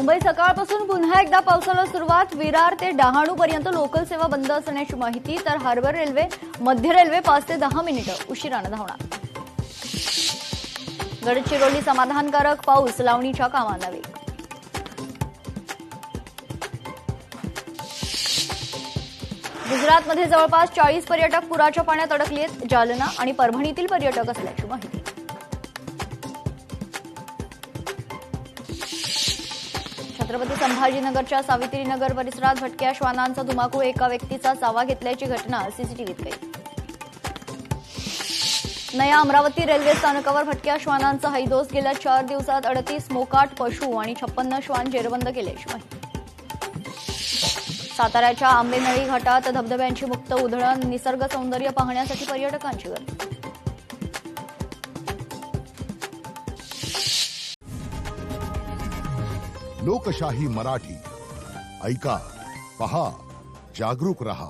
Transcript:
मुंबई सकाळपासून पुन्हा एकदा पावसाला सुरुवात. विरार ते डहाणू पर्यंत लोकल सेवा बंद असण्याची माहिती. तर हार्बर रेल्वे, मध्य रेल्वे 5 ते 10 मिनिटं उशिरानं धावणार. गडचिरोली समाधानकारक पाऊस, लावणीच्या कामांना वेग. गुजरातमध्ये जवळपास 40 पर्यटक पुराच्या पाण्यात अडकलेत. जालना आणि परभणीतील पर्यटक असल्याची माहिती. छत्रपती संभाजीनगरच्या सावित्रीनगर परिसरात भटक्या श्वानांचा धुमाकूळ, एका व्यक्तीचा चावा घेतल्याची घटना सीसीटीव्हीत कैद. नया अमरावती रेल्वे स्थानकावर भटक्या श्वानांचा हैदोस. गेल्या 4 दिवसात 38 मोकाट पशु आणि 56 श्वान जेरबंद केल्याची माहिती. साताऱ्याच्या आंबेनळी घाटात धबधब्यांची मुक्त उधळण, निसर्ग सौंदर्य पाहण्यासाठी पर्यटकांची गर्दी. लोकशाही मराठी ऐका, पहा, जागरूक रहा.